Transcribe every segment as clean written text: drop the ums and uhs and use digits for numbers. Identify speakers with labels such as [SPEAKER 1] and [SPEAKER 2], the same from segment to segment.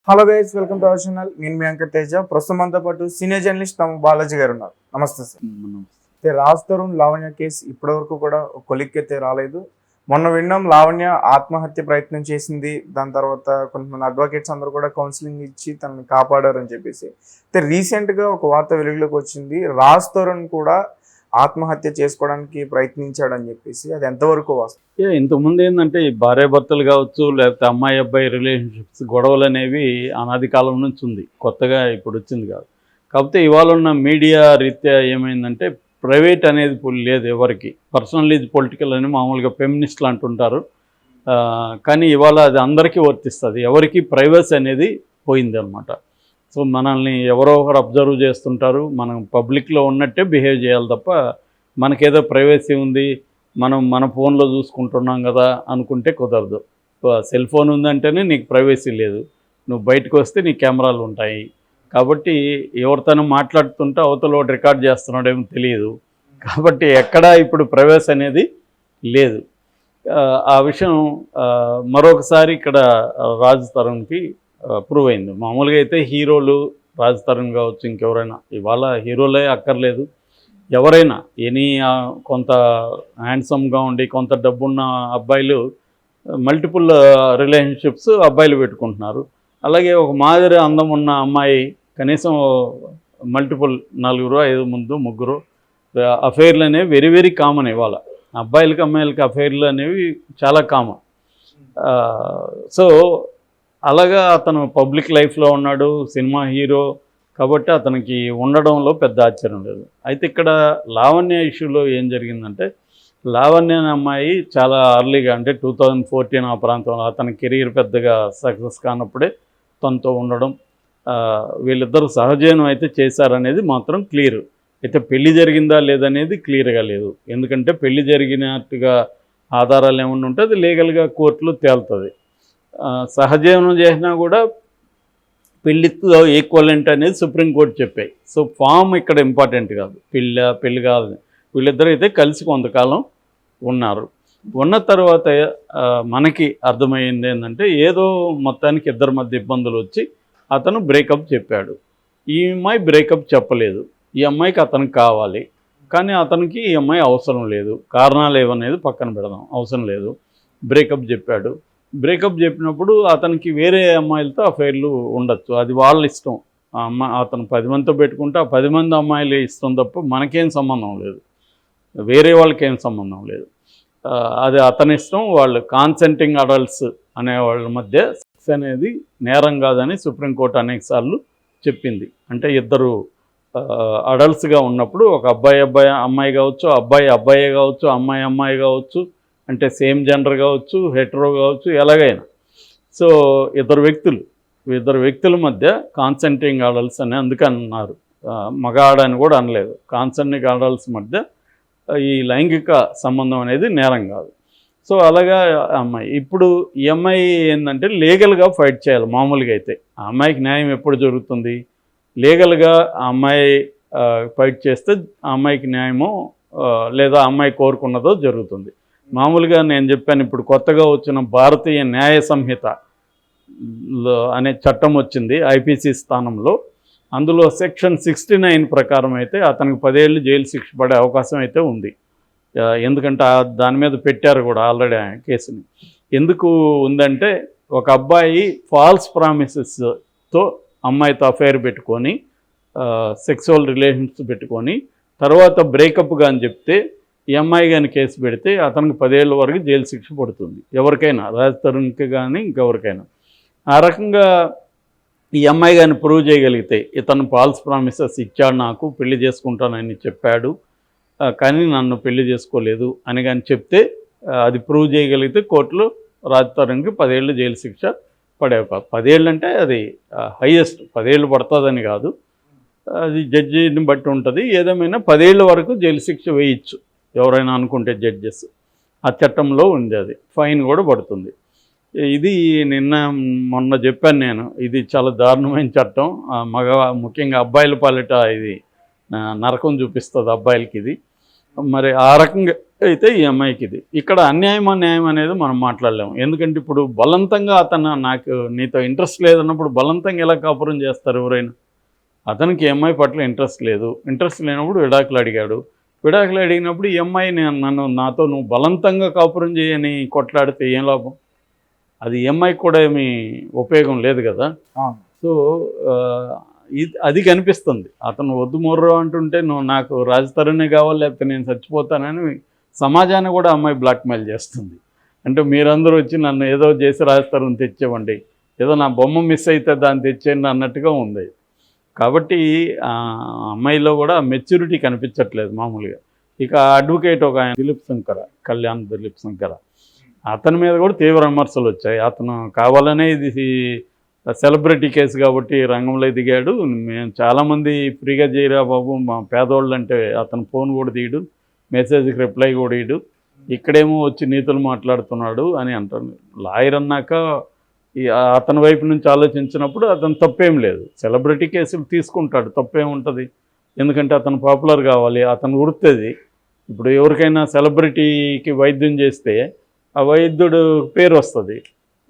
[SPEAKER 1] Hello guys, welcome to our channel. నేను మీ వెంకట్ తేజ. ప్రస్తుతం మనతో పాటు సీనియర్ జర్నలిస్ట్ తమ బాలాజీ గారు ఉన్నారు. నమస్తే సార్. అయితే రాజ్ తరుణ్ లావణ్య కేసు ఇప్పటివరకు కూడా ఒక కొలిక్కి రాలేదు. మొన్న విన్నాం లావణ్య ఆత్మహత్య ప్రయత్నం చేసింది. దాని తర్వాత కొంతమంది అడ్వకేట్స్ అందరూ కూడా కౌన్సిలింగ్ ఇచ్చి తనని కాపాడారని చెప్పేసి. అయితే రీసెంట్గా ఒక వార్త వెలుగులోకి వచ్చింది, రాజ్ తరుణ్ కూడా ఆత్మహత్య చేసుకోవడానికి ప్రయత్నించాడని చెప్పేసి. అది ఎంతవరకు వాస్తవం?
[SPEAKER 2] ఇంతకుముందు ఏంటంటే ఈ భార్యాభర్తలు కావచ్చు, లేకపోతే అమ్మాయి అబ్బాయి రిలేషన్షిప్స్ గొడవలు అనేవి అనాది కాలం నుంచి ఉంది, కొత్తగా ఇప్పుడు వచ్చింది కాదు. కాకపోతే ఇవాళ ఉన్న మీడియా రీత్యా ఏమైందంటే ప్రైవేట్ అనేది లేదు ఎవరికి. పర్సనల్ ఈజ్ పొలిటికల్ అని మామూలుగా ఫెమినిస్టులు అంటుంటారు, కానీ ఇవాళ అది అందరికీ వర్తిస్తుంది. ఎవరికి ప్రైవసీ అనేది పోయింది అనమాట. సో మనల్ని ఎవరో ఒకరు అబ్జర్వ్ చేస్తుంటారు, మనం పబ్లిక్లో ఉన్నట్టే బిహేవ్ చేయాలి తప్ప మనకేదో ప్రైవసీ ఉంది, మనం మన ఫోన్లో చూసుకుంటున్నాం కదా అనుకుంటే కుదరదు. సెల్ ఫోన్ ఉందంటేనే నీకు ప్రైవసీ లేదు, నువ్వు బయటకు వస్తే నీ కెమెరాలు ఉంటాయి. కాబట్టి ఎవరితోనో మాట్లాడుతుంటే అవతల రికార్డ్ చేస్తున్నాడేమో తెలియదు. కాబట్టి ఎక్కడా ఇప్పుడు ప్రైవసీ అనేది లేదు. ఆ విషయం మరొకసారి ఇక్కడ రాజ్ తరుణ్కి ప్రూవ్ అయింది. మామూలుగా అయితే హీరోలు రాజ్ తరుణ్ కావచ్చు, ఇంకెవరైనా, ఇవాళ హీరోలే అక్కర్లేదు, ఎవరైనా కొంత హ్యాండ్సమ్గా ఉండి కొంత డబ్బున్న అబ్బాయిలు మల్టిపుల్ రిలేషన్షిప్స్ అబ్బాయిలు పెట్టుకుంటున్నారు. అలాగే ఒక మాదిరి అందం ఉన్న అమ్మాయి కనీసం మల్టిపుల్ 4, 5, ముగ్గురు అఫైర్లు అనేవి వెరీ వెరీ కామన్. ఇవాళ అబ్బాయిలకి అమ్మాయిలకి అఫైర్లు అనేవి చాలా కామన్. సో అలాగా అతను పబ్లిక్ లైఫ్లో ఉన్నాడు, సినిమా హీరో, కాబట్టి అతనికి ఉండడంలో పెద్ద ఆశ్చర్యం లేదు. అయితే ఇక్కడ లావణ్య ఇష్యూలో ఏం జరిగిందంటే, లావణ్య అనే అమ్మాయి చాలా అర్లీగా అంటే 2014 ఆ ప్రాంతంలో అతని కెరీర్ పెద్దగా సక్సెస్ కానప్పుడే తనతో ఉండడం, వీళ్ళిద్దరూ సహజీవనం అయితే చేశారనేది మాత్రం క్లియర్. అయితే పెళ్లి జరిగిందా లేదనేది క్లియర్గా లేదు. ఎందుకంటే పెళ్లి జరిగినట్టుగా ఆధారాలు ఏమన్నా ఉంటే అది లీగల్గా కోర్టులో తేలుతుంది. సహజీవనం చేసినా కూడా పెళ్లితో ఈక్వలెంట్ అనేది సుప్రీంకోర్టు చెప్పాయి. సో ఫామ్ ఇక్కడ ఇంపార్టెంట్ కాదు, పెళ్ళి కాదు. వీళ్ళిద్దరూ అయితే కలిసి కొంతకాలం ఉన్నారు. ఉన్న తర్వాత మనకి అర్థమైంది ఏంటంటే, ఏదో మొత్తానికి ఇద్దరి మధ్య ఇబ్బందులు వచ్చి అతను బ్రేకప్ చెప్పాడు. ఈ అమ్మాయి బ్రేకప్ చెప్పలేదు. ఈ అమ్మాయికి అతనికి కావాలి, కానీ అతనికి ఈ అమ్మాయి అవసరం లేదు. కారణాలు ఏవనేది పక్కన పెడదాం, అవసరం లేదు. బ్రేకప్ చెప్పాడు. బ్రేకప్ చెప్పినప్పుడు అతనికి వేరే అమ్మాయిలతో అఫైర్లు ఉండొచ్చు, అది వాళ్ళ ఇష్టం. అతను 10 మందితో పెట్టుకుంటే ఆ 10 మంది అమ్మాయిలు ఇష్టం తప్ప మనకేం సంబంధం లేదు, వేరే వాళ్ళకేం సంబంధం లేదు. అది అతని ఇష్టం. వాళ్ళు కాన్సెంటింగ్ అడల్ట్స్ అనే వాళ్ళ మధ్య సెక్స్ అనేది నేరం కాదని సుప్రీంకోర్టు అనేకసార్లు చెప్పింది. అంటే ఇద్దరు అడల్ట్స్గా ఉన్నప్పుడు ఒక అబ్బాయి అమ్మాయి కావచ్చు, అబ్బాయే కావచ్చు, అమ్మాయి కావచ్చు, అంటే సేమ్ జెండర్ కావచ్చు, హెటరో కావచ్చు, ఎలాగైనా. సో ఇద్దరు వ్యక్తుల మధ్య కాన్సెంటింగ్ అడల్ట్స్ అని అందుకన్నారు, మగ ఆడని కూడా అనలేదు. కాన్సెంటింగ్ అడల్ట్స్ మధ్య ఈ లైంగిక సంబంధం అనేది నేరం కాదు. సో అలాగా అమ్మాయి ఇప్పుడు ఈ అమ్మాయి ఏంటంటే లీగల్గా ఫైట్ చేయాలి. మామూలుగా అయితే ఆ అమ్మాయికి న్యాయం ఎప్పుడు జరుగుతుంది? లీగల్గా ఆ అమ్మాయి ఫైట్ చేస్తే ఆ అమ్మాయికి న్యాయమో లేదా అమ్మాయి కోరుకున్నదో జరుగుతుంది. మామూలుగా నేను చెప్పాను, ఇప్పుడు కొత్తగా వచ్చిన భారతీయ న్యాయ సంహిత అనే చట్టం వచ్చింది ఐపీసీ స్థానంలో. అందులో సెక్షన్ 69 ప్రకారం అయితే అతనికి 10 ఏళ్ళు జైలు శిక్ష పడే అవకాశం అయితే ఉంది. ఎందుకంటే దాని మీద పెట్టారు కూడా ఆల్రెడీ కేసుని. ఎందుకు ఉందంటే, ఒక అబ్బాయి ఫాల్స్ ప్రామిసెస్తో అమ్మాయితో అఫైర్ పెట్టుకొని సెక్సువల్ రిలేషన్స్ పెట్టుకొని తర్వాత బ్రేకప్గా అని చెప్తే ఈ అమ్మాయి కానీ కేసు పెడితే అతనికి 10 ఏళ్ళ వరకు జైలు శిక్ష పడుతుంది, ఎవరికైనా, రాజ్ తరుణ్కి కానీ ఇంకెవరికైనా. ఆ రకంగా ఈ అమ్మాయి కానీ ప్రూవ్ చేయగలిగితే, ఇతను ఫాల్స్ ప్రామిసెస్ ఇచ్చాడు, నాకు పెళ్లి చేసుకుంటానని చెప్పాడు కానీ నన్ను పెళ్లి చేసుకోలేదు అని కానీ చెప్తే, అది ప్రూవ్ చేయగలిగితే కోర్టులో రాజ్ తరుణ్కి 10 ఏళ్ళు జైలు శిక్ష పడే అవకాశం. 10 ఏళ్ళు అంటే అది హైయెస్ట్, 10 ఏళ్ళు పడుతుందని కాదు, అది జడ్జిని బట్టి ఉంటుంది. ఏదేమైనా 10 ఏళ్ళ వరకు జైలు శిక్ష వేయచ్చు ఎవరైనా అనుకుంటే జడ్జెస్. ఆ చట్టంలో ఉంది, అది ఫైన్ కూడా పడుతుంది. ఇది మొన్న చెప్పాను నేను, ఇది చాలా దారుణమైన చట్టం. ముఖ్యంగా అబ్బాయిల పాలిట ఇది నరకం చూపిస్తుంది అబ్బాయిలకి ఇది. మరి ఆ రకంగా అయితే ఈ అమ్మాయికి ఇది ఇక్కడ అన్యాయం అన్యాయం అనేది మనం మాట్లాడలేము. ఎందుకంటే ఇప్పుడు బలవంతంగా అతను నాకు నీతో ఇంట్రెస్ట్ లేదన్నప్పుడు బలవంతంగా ఎలా కాపురం చేస్తారు ఎవరైనా? అతనికి ఈ అమ్మాయి పట్ల ఇంట్రెస్ట్ లేదు. ఇంట్రెస్ట్ లేనప్పుడు విడాకులు అడిగాడు. విడాకులు అడిగినప్పుడు ఈ అమ్మాయి నాతో నువ్వు బలవంతంగా కాపురం చేయని కొట్లాడితే ఏం లాభం? అది ఈ అమ్మాయికి కూడా ఏమీ ఉపయోగం లేదు కదా. సో అది కనిపిస్తుంది. అతను వద్దు మొర్రో అంటుంటే నువ్వు నాకు రాజతరుణే కావాలి లేకపోతే నేను చచ్చిపోతానని సమాజాన్ని కూడా అమ్మాయి బ్లాక్మెయిల్ చేస్తుంది. అంటే మీరందరూ వచ్చి నన్ను ఏదో చేసి రాజతరుణ్ తెచ్చేవండి, ఏదో నా బొమ్మ మిస్ అయితే దాన్ని తెచ్చేయండి అన్నట్టుగా ఉంది. కాబట్టి అమ్మాయిలో కూడా మెచ్యూరిటీ కనిపించట్లేదు మామూలుగా. ఇక అడ్వకేట్ ఒక ఆయన దిలీప్ శంకర, కళ్యాణ్ దిలీప్ శంకర, అతని మీద కూడా తీవ్ర విమర్శలు వచ్చాయి. అతను కావాలనే ఇది సెలబ్రిటీ కేసు కాబట్టి రంగంలో దిగాడు. మేము చాలామంది ఫ్రీగా చేయరా బాబు మా పేదవాళ్ళు అంటే అతను ఫోన్ కూడా తీయడు, మెసేజ్కి రిప్లై కూడా ఇయ్యడు, ఇక్కడేమో వచ్చి నీతులు మాట్లాడుతున్నాడు అని అంటారు. లాయర్ అన్నాక అతని వైపు నుంచి ఆలోచించినప్పుడు అతను తప్పేం లేదు. సెలబ్రిటీ కేసులు తీసుకుంటాడు, తప్పేముంటుంది. ఎందుకంటే అతను పాపులర్ కావాలి, అతను వృత్తిది. ఇప్పుడు ఎవరికైనా సెలబ్రిటీకి వైద్యం చేస్తే ఆ వైద్యుడు పేరు వస్తుంది.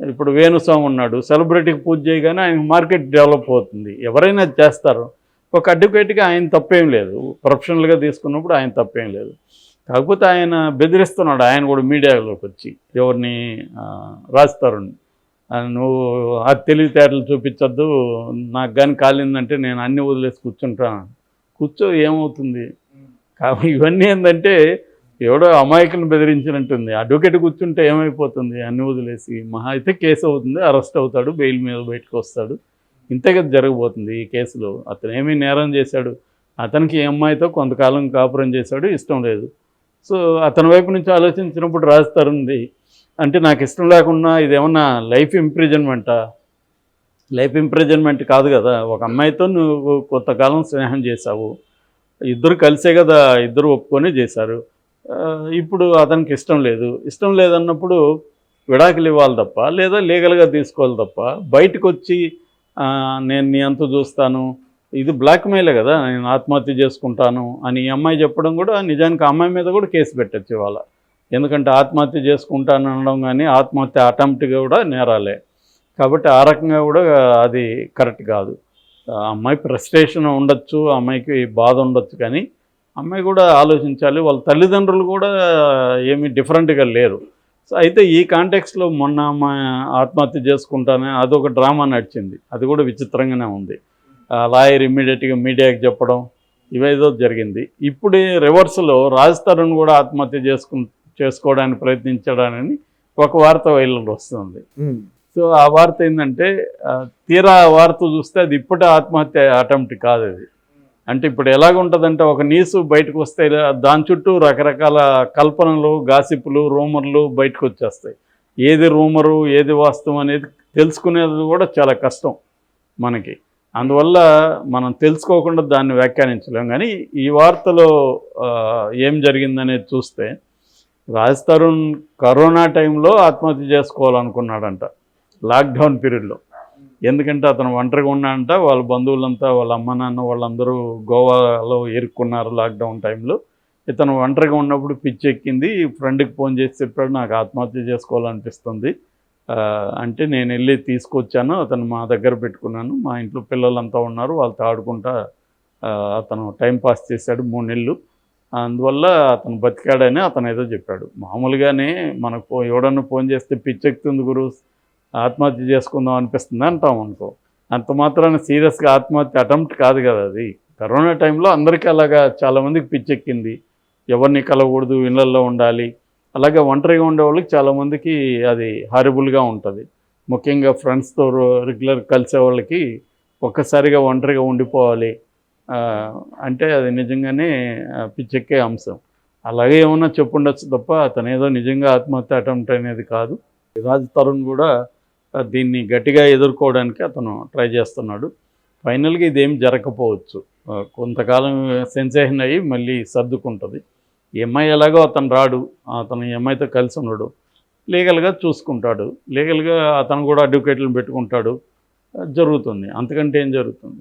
[SPEAKER 2] ఇప్పుడు వేణుస్వామి ఉన్నాడు, సెలబ్రిటీకి పూజ చేయగానే ఆయన మార్కెట్ డెవలప్ అవుతుంది. ఎవరైనా చేస్తారు. ఒక అడ్వకేట్గా ఆయన తప్పేం లేదు, ప్రొఫెషనల్గా తీసుకున్నప్పుడు ఆయన తప్పేం లేదు. కాకపోతే ఆయన బెదిరిస్తున్నాడు, ఆయన కూడా మీడియాలోకి వచ్చి ఎవరిని రాస్తారు, నువ్వు ఆ తెలివితేటలు చూపించద్దు, నాకు కానీ కాలిందంటే నేను అన్నీ వదిలేసి కూర్చుంటాను. కూర్చో ఏమవుతుంది? కాబట్టి ఇవన్నీ ఏంటంటే ఎవడో అమాయకులను బెదిరించినట్టుంది. అడ్వకేట్ కూర్చుంటే ఏమైపోతుంది? అన్నీ వదిలేసి మహా అయితే కేసు అవుతుంది, అరెస్ట్ అవుతాడు, బెయిల్ మీద బయటకు వస్తాడు. ఇంతే కదా జరగబోతుంది ఈ కేసులో. అతను ఏమీ నేరం చేశాడు, అతనికి ఈ అమ్మాయితో కొంతకాలం కాపురం చేశాడు, ఇష్టం లేదు. సో అతని వైపు నుంచి ఆలోచించినప్పుడు రాజతరుణ్ది అంటే నాకు ఇష్టం లేకుండా ఇదేమన్నా లైఫ్ ఇంప్రిజన్మెంటా? లైఫ్ ఇంప్రిజన్మెంట్ కాదు కదా. ఒక అమ్మాయితో నువ్వు కొంతకాలం స్నేహం చేశావు, ఇద్దరు కలిసే కదా, ఇద్దరు ఒప్పుకొని చేశారు. ఇప్పుడు అతనికి ఇష్టం లేదు. ఇష్టం లేదన్నప్పుడు విడాకులు ఇవ్వాలి తప్ప, లేదా లీగల్గా తీసుకోవాలి తప్ప బయటకు వచ్చి నేను నీ అంత చూస్తాను, ఇది బ్లాక్మెయిలే కదా, నేను ఆత్మహత్య చేసుకుంటాను అని ఈ అమ్మాయి చెప్పడం కూడా నిజానికి అమ్మాయి మీద కూడా కేసు పెట్టచ్చు ఇవాళ. ఎందుకంటే ఆత్మహత్య చేసుకుంటాను అనడం కానీ ఆత్మహత్య అటెంప్ట్గా కూడా నేరాలే. కాబట్టి ఆ రకంగా కూడా అది కరెక్ట్ కాదు. అమ్మాయి ఫ్రస్ట్రేషన్ ఉండొచ్చు, అమ్మాయికి బాధ ఉండొచ్చు, కానీ అమ్మాయి కూడా ఆలోచించాలి. వాళ్ళ తల్లిదండ్రులు కూడా ఏమీ డిఫరెంట్గా లేరు. సో అయితే ఈ కాంటెక్స్లో మొన్న అమ్మాయి ఆత్మహత్య చేసుకుంటానే అదొక డ్రామా నడిచింది, అది కూడా విచిత్రంగానే ఉంది. లాయర్ ఇమ్మీడియట్గా మీడియాకి చెప్పడం ఇవేదో జరిగింది. ఇప్పుడు రివర్స్లో రాజతరుణ్ కూడా ఆత్మహత్య చేసుకోవడానికి ప్రయత్నించడానని ఒక వార్త వైరల్ వస్తుంది. సో ఆ వార్త ఏంటంటే తీరా వార్త చూస్తే అది ఇప్పటి ఆత్మహత్య అటెంప్ట్ కాదు అది. అంటే ఇప్పుడు ఎలాగుంటుందంటే ఒక న్యూస్ బయటకు వస్తే దాని చుట్టూ రకరకాల కల్పనలు, గాసిపులు, రూమర్లు బయటకు వచ్చేస్తాయి. ఏది రూమరు ఏది వాస్తవం అనేది తెలుసుకునేది కూడా చాలా కష్టం మనకి. అందువల్ల మనం తెలుసుకోకుండా దాన్ని వ్యాఖ్యానించలేం. కానీ ఈ వార్తలో ఏం జరిగిందనేది చూస్తే రాజతరుణ్ కరోనా టైంలో ఆత్మహత్య చేసుకోవాలనుకున్నాడంట, లాక్డౌన్ పీరియడ్లో. ఎందుకంటే అతను ఒంటరిగా ఉన్నాడంట, వాళ్ళ బంధువులంతా వాళ్ళ అమ్మ నాన్న వాళ్ళందరూ గోవాలో ఇరుక్కున్నారు లాక్డౌన్ టైంలో. ఇతను ఒంటరిగా ఉన్నప్పుడు పిచ్చెక్కింది, ఫ్రెండ్కి ఫోన్ చేసి చెప్పాడు నాకు ఆత్మహత్య చేసుకోవాలనిపిస్తుంది అంటే నేను వెళ్ళి తీసుకొచ్చాను, అతను మా దగ్గర పెట్టుకున్నాను, మా ఇంట్లో పిల్లలంతా ఉన్నారు వాళ్ళతో ఆడుకుంటా అతను టైంపాస్ చేశాడు 3 నెలలు, అందువల్ల అతను బతికాడని అతను ఏదో చెప్పాడు. మామూలుగానే మనకు ఎవడన్నా ఫోన్ చేస్తే పిచ్చెక్కుతుంది గురు ఆత్మహత్య చేసుకుందాం అనిపిస్తుంది అంటాం అనుకో, అంత మాత్రాన సీరియస్గా ఆత్మహత్య అటెంప్ట్ కాదు కదా అది. కరోనా టైంలో అందరికీ అలాగా చాలామందికి పిచ్చెక్కింది, ఎవరిని కలవకూడదు, ఇళ్ళల్లో ఉండాలి, అలాగే ఒంటరిగా ఉండే వాళ్ళకి చాలామందికి అది హారిబుల్గా ఉంటుంది. ముఖ్యంగా ఫ్రెండ్స్తో రెగ్యులర్ కలిసే వాళ్ళకి ఒక్కసారిగా ఒంటరిగా ఉండిపోవాలి అంటే అది నిజంగానే పిచ్చెక్కే అంశం. అలాగే ఏమన్నా చెప్పుండొచ్చు తప్ప అతను ఏదో నిజంగా ఆత్మహత్య అటెంప్ట్ అనేది కాదు. రాజతరుణ్ కూడా దీన్ని గట్టిగా ఎదుర్కోవడానికి అతను ట్రై చేస్తున్నాడు. ఫైనల్గా ఇదేం జరగకపోవచ్చు, కొంతకాలం సెన్సేషన్ అయ్యి మళ్ళీ సర్దుకుంటుంది. ఎంఐ ఎలాగో అతను రాడు, అతను ఎంఐతో కలిసి ఉన్నాడు, లీగల్గా చూసుకుంటాడు, లీగల్గా అతను కూడా అడ్వకేట్లను పెట్టుకుంటాడు, జరుగుతుంది. అంతకంటే ఏం జరుగుతుంది?